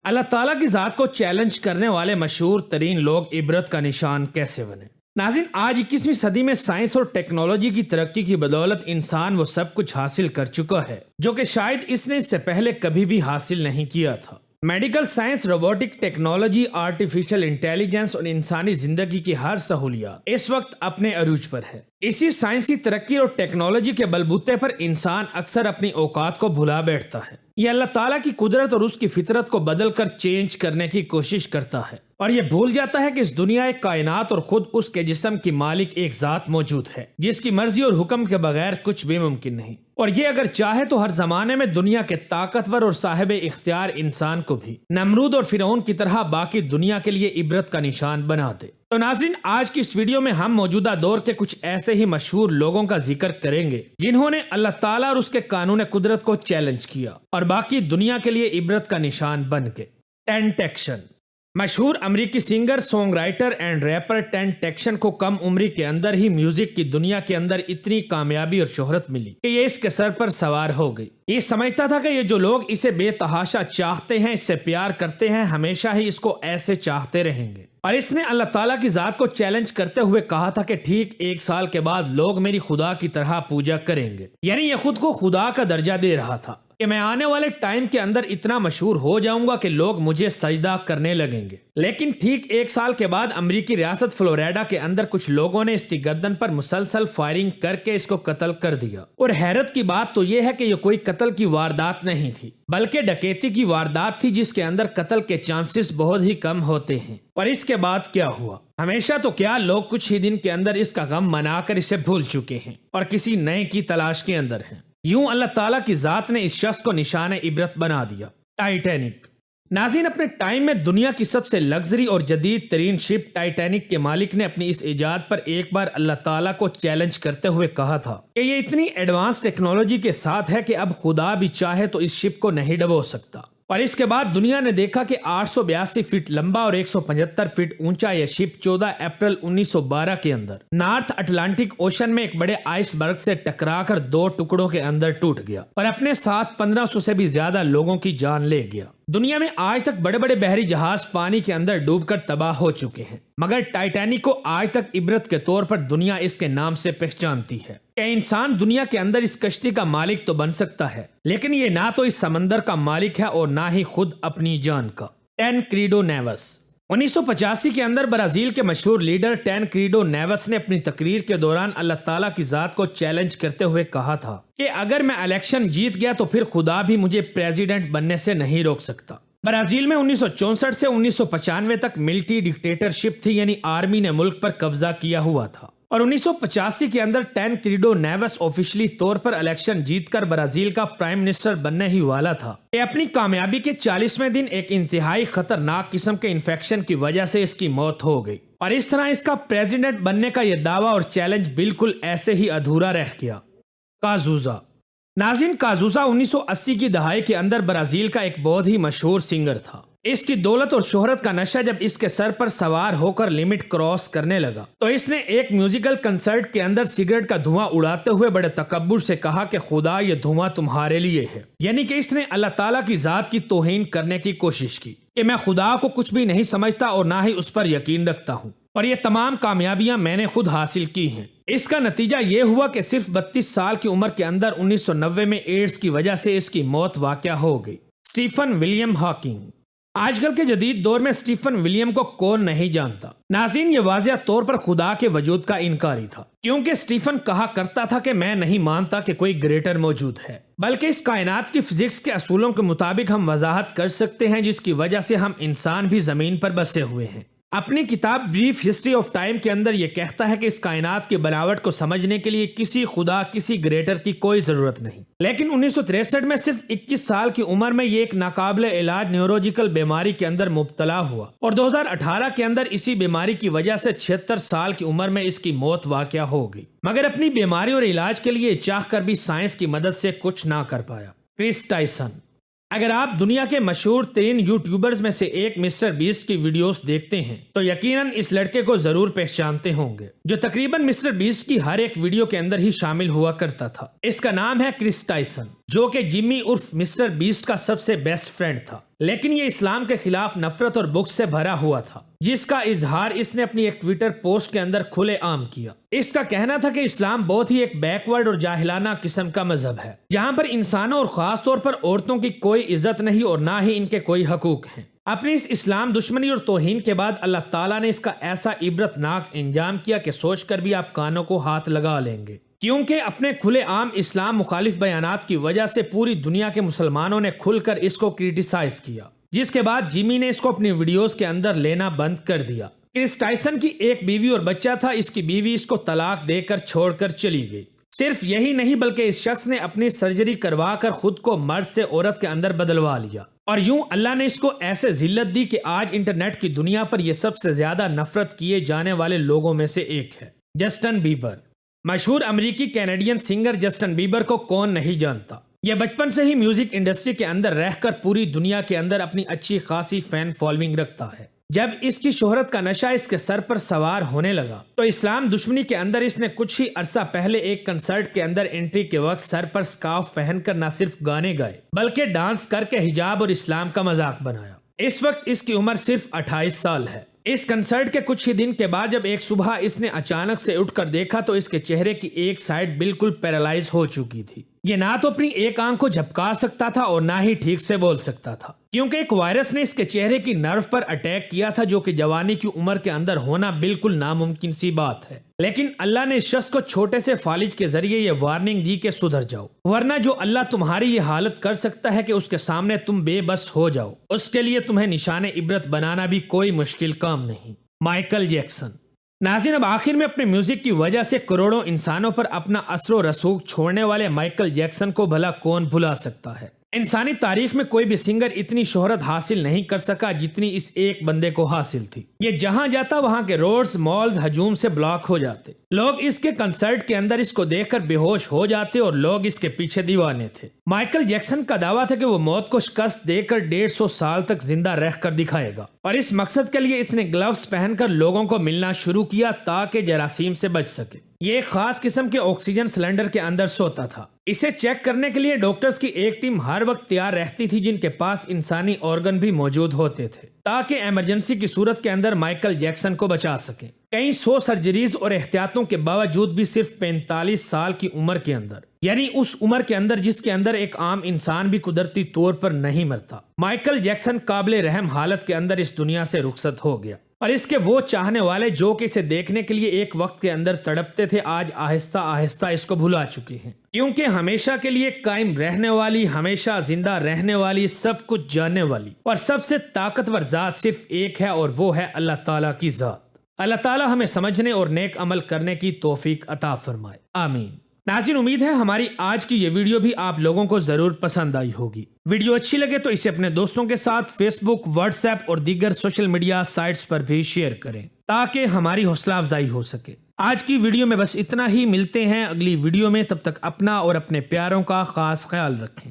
اللہ تعالیٰ کی ذات کو چیلنج کرنے والے مشہور ترین لوگ عبرت کا نشان کیسے بنے؟ ناظرین، آج 21ویں صدی میں سائنس اور ٹیکنالوجی کی ترقی کی بدولت انسان وہ سب کچھ حاصل کر چکا ہے جو کہ شاید اس نے اس سے پہلے کبھی بھی حاصل نہیں کیا تھا۔ Medical science, robotic technology, artificial intelligence اور انسانی زندگی کی ہر سہولیات اس وقت اپنے عروج پر ہے۔ اسی سائنسی ترقی اور ٹیکنالوجی کے بلبوتے پر انسان اکثر اپنی اوقات کو بھلا بیٹھتا ہے۔ یہ اللہ تعالیٰ کی قدرت اور اس کی فطرت کو بدل کر چینج کرنے کی کوشش کرتا ہے اور یہ بھول جاتا ہے کہ اس دنیا کائنات اور خود اس کے جسم کی مالک ایک ذات موجود ہے جس کی مرضی اور حکم کے بغیر کچھ بھی ممکن نہیں، اور یہ اگر چاہے تو ہر زمانے میں دنیا کے طاقتور اور صاحب اختیار انسان کو بھی نمرود اور فرعون کی طرح باقی دنیا کے لیے عبرت کا نشان بنا دے۔ تو ناظرین، آج کی اس ویڈیو میں ہم موجودہ دور کے کچھ ایسے ہی مشہور لوگوں کا ذکر کریں گے جنہوں نے اللہ تعالیٰ اور اس کے قانون قدرت کو چیلنج کیا اور باقی دنیا کے لیے عبرت کا نشان بن گئے۔ ٹینٹیکشن مشہور امریکی singer, songwriter and rapper Tentacion کو کم عمری کے اندر ہی میوزک کی دنیا کے اندر اتنی کامیابی اور شہرت ملی کہ یہ اس کے سر پر سوار ہو گئی۔ یہ سمجھتا تھا کہ یہ جو لوگ اسے بے تحاشا چاہتے ہیں، اس سے پیار کرتے ہیں، ہمیشہ ہی اس کو ایسے چاہتے رہیں گے، اور اس نے اللہ تعالیٰ کی ذات کو چیلنج کرتے ہوئے کہا تھا کہ ٹھیک 1 سال کے بعد لوگ میری خدا کی طرح پوجا کریں گے۔ یعنی یہ خود کو خدا کا درجہ دے رہا تھا کہ میں آنے والے ٹائم کے اندر اتنا مشہور ہو جاؤں گا کہ لوگ مجھے سجدہ کرنے لگیں گے۔ لیکن ٹھیک 1 سال کے بعد امریکی ریاست فلوریڈا کے اندر کچھ لوگوں نے اس کی گردن پر مسلسل فائرنگ کر کے اس کو قتل کر دیا، اور حیرت کی بات تو یہ ہے کہ یہ کوئی قتل کی واردات نہیں تھی بلکہ ڈکیتی کی واردات تھی جس کے اندر قتل کے چانسز بہت ہی کم ہوتے ہیں۔ اور اس کے بعد کیا ہوا؟ ہمیشہ تو کیا لوگ کچھ ہی دن کے اندر اس کا غم منا کر اسے بھول چکے ہیں اور کسی نئے کی تلاش کے اندر ہیں۔ یوں اللہ تعالیٰ کی ذات نے اس شخص کو نشان عبرت بنا دیا۔ ٹائٹینک ناظرین، اپنے ٹائم میں دنیا کی سب سے لگژری اور جدید ترین شپ ٹائٹینک کے مالک نے اپنی اس ایجاد پر ایک بار اللہ تعالیٰ کو چیلنج کرتے ہوئے کہا تھا کہ یہ اتنی ایڈوانس ٹیکنالوجی کے ساتھ ہے کہ اب خدا بھی چاہے تو اس شپ کو نہیں ڈبو سکتا۔ اور اس کے بعد دنیا نے دیکھا کہ 882 فٹ لمبا اور 175 فٹ اونچا یہ شپ 14 اپریل 1912 کے اندر نارتھ اٹلانٹک اوشن میں ایک بڑے آئس برگ سے ٹکرا کر 2 ٹکڑوں کے اندر ٹوٹ گیا اور اپنے ساتھ 1500 سے بھی زیادہ لوگوں کی جان لے گیا۔ دنیا میں آج تک بڑے بڑے بحری جہاز پانی کے اندر ڈوب کر تباہ ہو چکے ہیں، مگر ٹائٹینک کو آج تک عبرت کے طور پر دنیا اس کے نام سے پہچانتی ہے کہ انسان دنیا کے اندر اس کشتی کا مالک تو بن سکتا ہے، لیکن یہ نہ تو اس سمندر کا مالک ہے اور نہ ہی خود اپنی جان کا۔ ٹینکریڈو نیوس 1985 کے اندر برازیل کے مشہور لیڈر ٹینکریڈو نیوس نے اپنی تقریر کے دوران اللہ تعالیٰ کی ذات کو چیلنج کرتے ہوئے کہا تھا کہ اگر میں الیکشن جیت گیا تو پھر خدا بھی مجھے پریزیڈنٹ بننے سے نہیں روک سکتا۔ برازیل میں 1964 سے 1995 تک ملٹری ڈکٹیٹرشپ تھی، یعنی آرمی نے ملک پر قبضہ کیا ہوا تھا، اور 1985 کے اندر ٹینکریڈو نیوس آفیشلی طور پر الیکشن جیت کر برازیل کا پرائم منسٹر بننے ہی والا تھا کہ اپنی کامیابی کے 40ویں دن ایک انتہائی خطرناک قسم کے انفیکشن کی وجہ سے اس کی موت ہو گئی، اور اس طرح اس کا پریزیڈنٹ بننے کا یہ دعویٰ اور چیلنج بالکل ایسے ہی ادھورا رہ گیا۔ کازوزا ناظرین، کازوزا 1980 کی دہائی کے اندر برازیل کا ایک بہت ہی مشہور سنگر تھا۔ اس کی دولت اور شہرت کا نشہ جب اس کے سر پر سوار ہو کر لمٹ کراس کرنے لگا تو اس نے ایک میوزیکل کنسرٹ کے اندر سگریٹ کا دھواں اڑاتے ہوئے بڑے تکبر سے کہا کہ خدا، یہ دھواں تمہارے لیے ہے۔ یعنی کہ اس نے اللہ تعالیٰ کی ذات کی توہین کرنے کی کوشش کی کہ میں خدا کو کچھ بھی نہیں سمجھتا اور نہ ہی اس پر یقین رکھتا ہوں، اور یہ تمام کامیابیاں میں نے خود حاصل کی ہیں۔ اس کا نتیجہ یہ ہوا کہ صرف 32 سال کی عمر کے اندر 1990 میں ایڈز کی وجہ سے اس کی موت واقع ہو گئی۔ اسٹیفن ولیم ہاکنگ آج کل کے جدید دور میں اسٹیفن ولیم کو کون نہیں جانتا؟ ناظرین، یہ واضح طور پر خدا کے وجود کا انکاری تھا، کیونکہ اسٹیفن کہا کرتا تھا کہ میں نہیں مانتا کہ کوئی گریٹر موجود ہے، بلکہ اس کائنات کی فزکس کے اصولوں کے مطابق ہم وضاحت کر سکتے ہیں جس کی وجہ سے ہم انسان بھی زمین پر بسے ہوئے ہیں۔ اپنی کتاب بریف ہسٹری آف ٹائم کے اندر یہ کہتا ہے کہ اس کائنات کی بناوٹ کو سمجھنے کے لیے کسی خدا، کسی گریٹر کی کوئی ضرورت نہیں۔ لیکن 1963 میں صرف 21 سال کی عمر میں یہ ایک ناقابل علاج نیورولوجیکل بیماری کے اندر مبتلا ہوا، اور 2018 کے اندر اسی بیماری کی وجہ سے 76 سال کی عمر میں اس کی موت واقع ہو گئی، مگر اپنی بیماری اور علاج کے لیے چاہ کر بھی سائنس کی مدد سے کچھ نہ کر پایا۔ کرس ٹائسن اگر آپ دنیا کے مشہور ترین یوٹیوبرز میں سے ایک مسٹر بیسٹ کی ویڈیوز دیکھتے ہیں تو یقیناً اس لڑکے کو ضرور پہچانتے ہوں گے، جو تقریباً مسٹر بیسٹ کی ہر ایک ویڈیو کے اندر ہی شامل ہوا کرتا تھا۔ اس کا نام ہے کرس ٹائسن۔ جو کہ جمی عرف مسٹر بیسٹ کا سب سے بیسٹ فرینڈ تھا، لیکن یہ اسلام کے خلاف نفرت اور بغض سے بھرا ہوا تھا، جس کا اظہار اس نے اپنی ایک ٹویٹر پوسٹ کے اندر کھلے عام کیا۔ اس کا کہنا تھا کہ اسلام بہت ہی ایک بیکورڈ اور جاہلانہ قسم کا مذہب ہے، جہاں پر انسانوں اور خاص طور پر عورتوں کی کوئی عزت نہیں اور نہ ہی ان کے کوئی حقوق ہیں۔ اپنی اس اسلام دشمنی اور توہین کے بعد اللہ تعالیٰ نے اس کا ایسا عبرت ناک انجام کیا کہ سوچ کر بھی آپ کانوں کو ہاتھ لگا لیں گے، کیونکہ اپنے کھلے عام اسلام مخالف بیانات کی وجہ سے پوری دنیا کے مسلمانوں نے کھل کر اس کو کریٹیسائز کیا، جس کے بعد جمی نے اس کو اپنی ویڈیوز کے اندر لینا بند کر دیا۔ کرس ٹائسن کی ایک بیوی اور بچہ تھا، اس کی بیوی اس کو طلاق دے کر چھوڑ کر چلی گئی۔ صرف یہی نہیں بلکہ اس شخص نے اپنی سرجری کروا کر خود کو مرد سے عورت کے اندر بدلوا لیا، اور یوں اللہ نے اس کو ایسے ذلت دی کہ آج انٹرنیٹ کی دنیا پر یہ سب سے زیادہ نفرت کیے جانے والے لوگوں میں سے ایک ہے۔ جسٹن بیبر، مشہور امریکی کینیڈین سنگر جسٹن بیبر کو کون نہیں جانتا۔ یہ بچپن سے ہی میوزک انڈسٹری کے اندر رہ کر پوری دنیا کے اندر اپنی اچھی خاصی فین فالوئنگ رکھتا ہے۔ جب اس کی شہرت کا نشہ اس کے سر پر سوار ہونے لگا تو اسلام دشمنی کے اندر اس نے کچھ ہی عرصہ پہلے ایک کنسرٹ کے اندر انٹری کے وقت سر پر سکارف پہن کر نہ صرف گانے گائے بلکہ ڈانس کر کے حجاب اور اسلام کا مذاق بنایا۔ اس وقت اس کی عمر صرف 28 سال ہے۔ اس کنسرٹ کے کچھ ہی دن کے بعد جب ایک صبح اس نے اچانک سے اٹھ کر دیکھا تو اس کے چہرے کی ایک سائڈ بالکل پیرالائز ہو چکی تھی۔ یہ نہ تو اپنی ایک آنکھ کو جھپکا سکتا تھا اور نہ ہی ٹھیک سے بول سکتا تھا، کیونکہ ایک وائرس نے اس کے چہرے کی نرو پر اٹیک کیا تھا، جو کہ جوانی کی عمر کے اندر ہونا بالکل ناممکن سی بات ہے۔ لیکن اللہ نے اس شخص کو چھوٹے سے فالج کے ذریعے یہ وارننگ دی کہ سدھر جاؤ، ورنہ جو اللہ تمہاری یہ حالت کر سکتا ہے کہ اس کے سامنے تم بے بس ہو جاؤ، اس کے لیے تمہیں نشان عبرت بنانا بھی کوئی مشکل کام نہیں۔ Michael Jackson. ناظرین، اب آخر میں اپنے میوزک کی وجہ سے کروڑوں انسانوں پر اپنا اثر و رسوخ چھوڑنے والے مائیکل جیکسن کو بھلا کون بھلا سکتا ہے؟ انسانی تاریخ میں کوئی بھی سنگر اتنی شہرت حاصل نہیں کر سکا جتنی اس ایک بندے کو حاصل تھی۔ یہ جہاں جاتا وہاں کے روڈز، مالز ہجوم سے بلاک ہو جاتے، لوگ اس کے کنسرٹ کے اندر اس کو دیکھ کر بے ہوش ہو جاتے اور لوگ اس کے پیچھے دیوانے تھے۔ مائیکل جیکسن کا دعویٰ تھا کہ وہ موت کو شکست دے کر 150 سال تک زندہ رہ کر دکھائے گا، اور اس مقصد کے لیے اس نے گلوز پہن کر لوگوں کو ملنا شروع کیا تاکہ جراثیم سے بچ سکے۔ یہ ایک خاص قسم کے آکسیجن سلنڈر کے اندر سوتا تھا۔ اسے چیک کرنے کے لیے ڈاکٹرز کی ایک ٹیم ہر وقت تیار رہتی تھی، جن کے پاس انسانی آرگن بھی موجود ہوتے تھے تاکہ ایمرجنسی کی صورت کے اندر مائیکل جیکسن کو بچا سکیں۔ کئی 100 سرجریز اور احتیاطوں کے باوجود بھی صرف 45 سال کی عمر کے اندر، یعنی اس عمر کے اندر جس کے اندر ایک عام انسان بھی قدرتی طور پر نہیں مرتا، مائیکل جیکسن قابل رحم حالت کے اندر اس دنیا سے رخصت ہو گیا، اور اس کے وہ چاہنے والے جو کہ اسے دیکھنے کے لیے ایک وقت کے اندر تڑپتے تھے، آج آہستہ آہستہ اس کو بھلا چکے ہیں، کیونکہ ہمیشہ کے لیے قائم رہنے والی، ہمیشہ زندہ رہنے والی، سب کچھ جاننے والی اور سب سے طاقتور ذات صرف ایک ہے، اور وہ ہے اللہ تعالیٰ کی ذات۔ اللہ تعالیٰ ہمیں سمجھنے اور نیک عمل کرنے کی توفیق عطا فرمائے، آمین۔ ناظرین، امید ہے ہماری آج کی یہ ویڈیو بھی آپ لوگوں کو ضرور پسند آئی ہوگی۔ ویڈیو اچھی لگے تو اسے اپنے دوستوں کے ساتھ فیس بک، واٹس ایپ اور دیگر سوشل میڈیا سائٹس پر بھی شیئر کریں تاکہ ہماری حوصلہ افزائی ہو سکے۔ آج کی ویڈیو میں بس اتنا ہی، ملتے ہیں اگلی ویڈیو میں، تب تک اپنا اور اپنے پیاروں کا خاص خیال رکھیں۔